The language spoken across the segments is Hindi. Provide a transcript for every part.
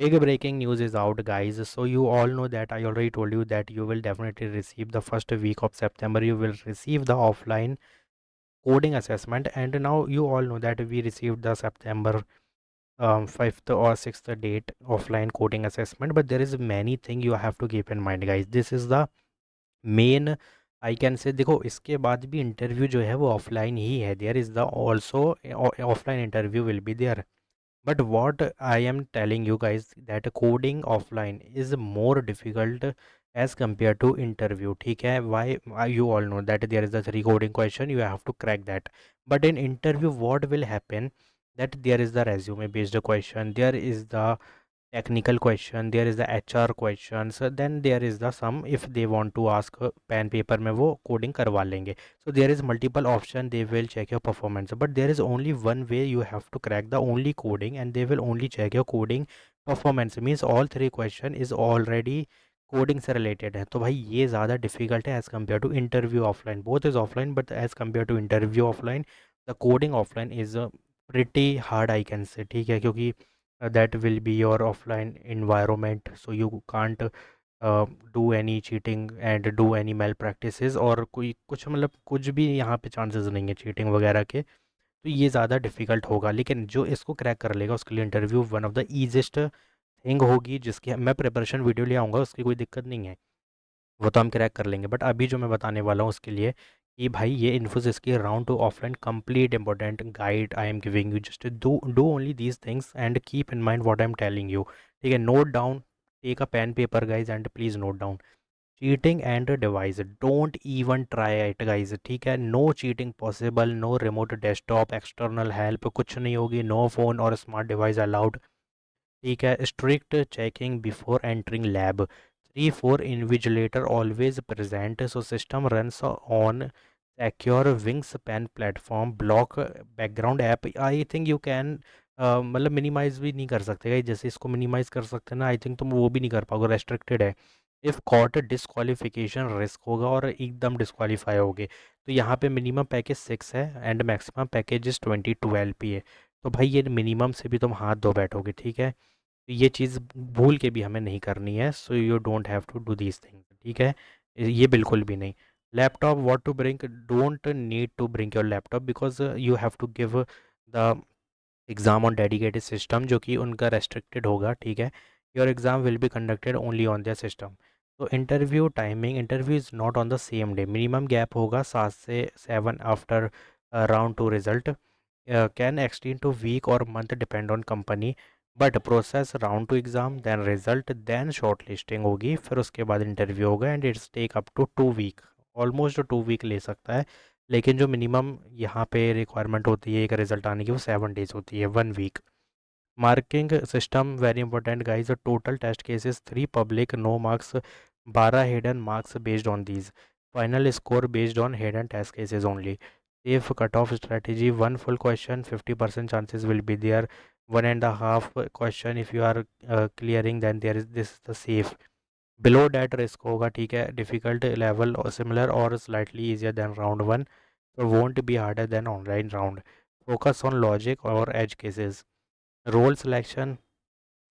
Big breaking news is out, guys. So you all know that I already told you that you will definitely receive the first week of September. You will receive the offline coding assessment, and now you all know that we received the September 5th or 6th date offline coding assessment. But there is many thing you have to keep in mind, guys. This is the main I can से देखो इसके बाद भी इंटरव्यू जो है वो ऑफलाइन ही है there is the also offline interview will be there but what I am telling you guys that coding offline is more difficult as compare to interview ठीक है why you all know that there is the three coding question you have to crack that but in interview what will happen that there is the resume based question, there is the technical question, there is the HR questions, then there is the some if they want to ask pen paper में वो coding करवा लेंगे. So there is multiple option, they will check your performance, but there is only one way you have to crack the only coding, and they will only check your coding performance. Means all three question is already coding से रिलेटेड है. तो भाई ये ज़्यादा डिफिकल्ट है as compare to interview offline. Both is offline but as compare to interview offline the coding offline is pretty hard I can say ठीक है क्योंकि that will be your offline environment, so you can't do any cheating and do any malpractices और कोई कुछ मतलब कुछ भी यहाँ पे चांसेस नहीं है चीटिंग वगैरह के. तो ये ज़्यादा डिफिकल्ट होगा, लेकिन जो इसको क्रैक कर लेगा उसके लिए interview one of the easiest thing होगी, जिसकी मैं प्रिपरेशन वीडियो ले आऊँगा, उसकी कोई दिक्कत नहीं है, वो तो हम क्रैक कर लेंगे. बट अभी जो मैं बताने वाला हूँ उसके लिए कि भाई ये इन्फोसिस की round two offline complete important guide I am giving you, just do only these things and keep in mind what I am telling you. ठीक है, note down, take a pen paper guys and please note down. Cheating and device, don't even try it guys. ठीक है, no cheating possible, no remote desktop external help कुछ नहीं होगी, नो फोन और स्मार्ट डिवाइस अलाउड. ठीक है, strict checking before entering lab. 3-4 invigilator always present, so system runs on secure wings pen platform, block background app. I think you can मतलब मिनिमाइज भी नहीं कर सकते गाइस, जैसे इसको मिनिमाइज कर सकते हैं ना, आई थिंक तुम वो भी नहीं कर पाओगे, रेस्ट्रिक्टेड है. इफ़ कॉट डिस्क्वालिफिकेशन रिस्क होगा और एकदम डिस्क्वालीफाई होगे. तो यहाँ पे मिनिमम पैकेज 6 है and maximum package is 22 LPA है. तो भाई ये मिनिमम से भी तुम हाथ धो बैठोगे. ठीक है, तो ये चीज़ भूल के भी हमें नहीं करनी है, so you don't have to do these things. ठीक है, ये बिल्कुल भी नहीं. Laptop what to bring, don't need to bring your laptop because you have to give the exam on dedicated system जो कि उनका रेस्ट्रिक्टेड होगा. ठीक है, your exam will be conducted only on their system. तो interview timing, interview is not on the same day, minimum gap होगा 7 से 7 after round two result, can extend to week or month depend on company. But process round two exam then result then shortlisting होगी, फिर उसके बाद इंटरव्यू होगा and it's take up to 2 week, almost 2 week ले सकता है. लेकिन जो मिनिमम यहाँ पे रिक्वायरमेंट होती है एक रिजल्ट आने की वो 7 डेज होती है, 1 week. Marking system very important guys, total test cases 3 public, no marks, 12 hidden marks based on these, final score based on hidden test cases only. Safe cut off strategy, 1 full question 50% chances will be there, 1.5 question if you are clearing then there is this is the safe. Below that risk होगा. ठीक है, डिफ़िकल्ट लेवल और सिमिलर और slightly easier than round 1, so won't be harder than online round. Focus on logic और edge cases. Role selection,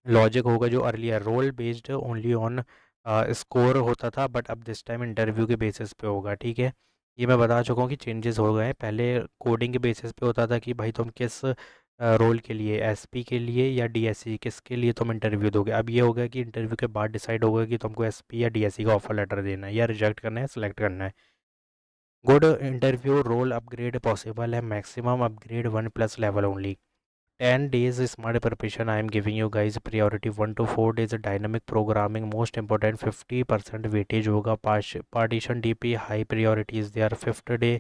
logic होगा जो earlier role based only on score होता था, बट अब दिस टाइम इंटरव्यू के बेसिस पे होगा. ठीक है, ये मैं बता चुका हूँ कि चेंजेस हो गए हैं. पहले कोडिंग के बेसिस पे होता था कि भाई तुम किस रोल के लिए, एसपी के लिए या डीएससी, किसके लिए तुम इंटरव्यू दोगे. अब ये होगा कि इंटरव्यू के बाद डिसाइड होगा कि तुमको एसपी या डीएससी का ऑफर लेटर देना है या रिजेक्ट करना है, सेलेक्ट करना है. Good interview role upgrade possible है, maximum upgrade 1+ level only. 10 days smart preparation I am giving you guys, priority 1 to 4 days dynamic programming most important, 50% weightage होगा. partition DP high priority is there. Fifth day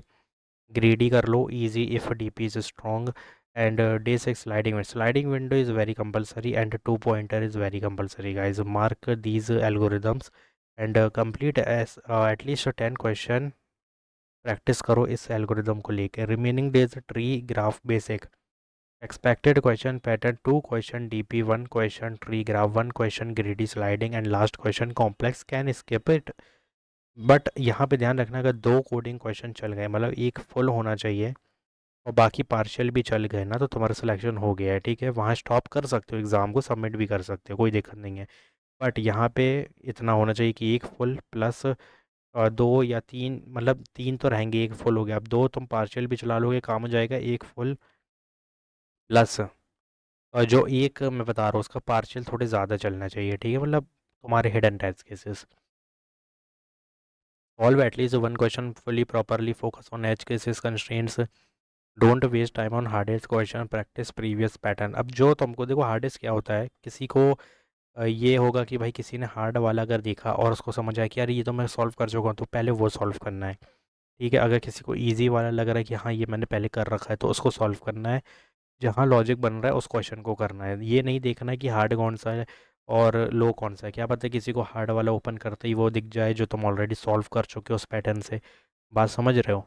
greedy कर लो, easy if DP is strong. And day 6 sliding window is very compulsory and 2 pointer is very compulsory guys. Mark these algorithms and complete as at least 10 question, practice करो इस एल्गोरिदम को लेकर. Remaining days tree graph basic, expected question pattern 2 question DP, 1 question tree graph, 1 question greedy sliding and last question complex, can skip it. But यहाँ पे ध्यान रखना अगर 2 कोडिंग क्वेश्चन चल गए मतलब एक फुल होना चाहिए और बाकी पार्शियल भी चल गए ना तो तुम्हारा सिलेक्शन हो गया है, ठीक है। वहाँ स्टॉप कर सकते हो, एग्ज़ाम को सबमिट भी कर सकते हो, कोई दिक्कत नहीं है। बट यहाँ पे इतना होना चाहिए कि एक फुल प्लस दो या तीन, मतलब तीन तो रहेंगे, एक फुल हो गया, अब दो तुम पार्शियल भी चला लोगे काम हो जाएगा, एक फुल प्लस और जो एक मैं बता रहा हूँ उसका पार्शियल थोड़े ज़्यादा चलना चाहिए, ठीक है, मतलब तुम्हारे hidden test cases solve at least one question fully properly, focus on edge cases constraints, don't waste time on hardest question, practice previous pattern. अब जो तुमको देखो हार्डेस्ट क्या होता है, किसी को ये होगा कि भाई किसी ने हार्ड वाला अगर देखा और उसको समझ आया कि यार ये तो मैं सॉल्व कर चुका हूँ, तो पहले वो सॉल्व करना है, ठीक है। अगर किसी को इजी वाला लग रहा है कि हाँ ये मैंने पहले कर रखा है, तो उसको सॉल्व करना है, जहाँ लॉजिक बन रहा है उस क्वेश्चन को करना है। ये नहीं देखना है कि हार्ड कौन सा है और लो कौन सा है, क्या पता है किसी को हार्ड वाला ओपन करते ही वो दिख जाए जो तुम ऑलरेडी सॉल्व कर चुके हो उस पैटर्न से। बात समझ रहे हो?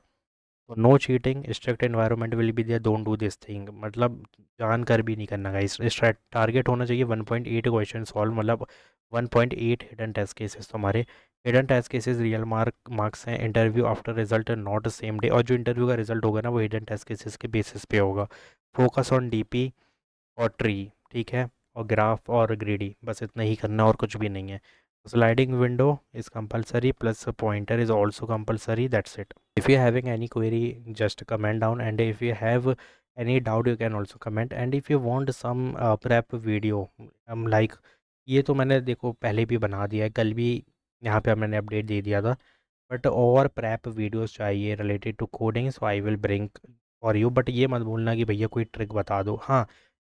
तो no cheating, strict environment will be there, don't do this thing, मतलब जान कर भी नहीं करना गाइस। इस टारगेट होना चाहिए 1.8 क्वेश्चन सॉल्व, मतलब 1.8 हिडन टेस्ट केसेस तुम्हारे। Hidden test cases real marks हैं, interview after result not same day, और जो इंटरव्यू का रिजल्ट होगा ना वो हिडन टेस्ट केसेस के बेसिस पे होगा। फोकस ऑन डीपी और ट्री, ठीक है, और ग्राफ और ग्रेडी, बस इतना ही करना और कुछ भी नहीं है। Sliding window is compulsory plus pointer is also compulsory, that's it. if you're having any query just comment down, and if you have any doubt you can also comment, and if you want some prep video like, ये तो मैंने देखो पहले भी बना दिया है, कल भी यहाँ पे मैंने अपडेट दे दिया था, बट और प्रैप वीडियोस चाहिए related to coding, so I will bring for you. But ये मत बोलना कि भैया कोई ट्रिक बता दो, हाँ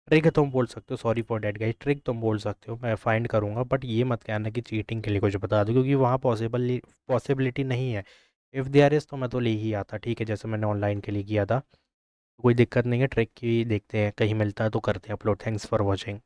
ट्रिक तुम बोल सकते हो, sorry for that guys, trick तुम बोल सकते हो, मैं फाइंड करूँगा, बट ये मत कहना कि चीटिंग के लिए कुछ बता दो, क्योंकि वहाँ पॉसिबिलिटी नहीं है। इफ़ देयर इज़ तो मैं तो ले ही आता, ठीक है, जैसे मैंने ऑनलाइन के लिए किया था, कोई दिक्कत नहीं है। ट्रिक की देखते हैं, कहीं मिलता है तो करते हैं अपलोड। Thanks for watching.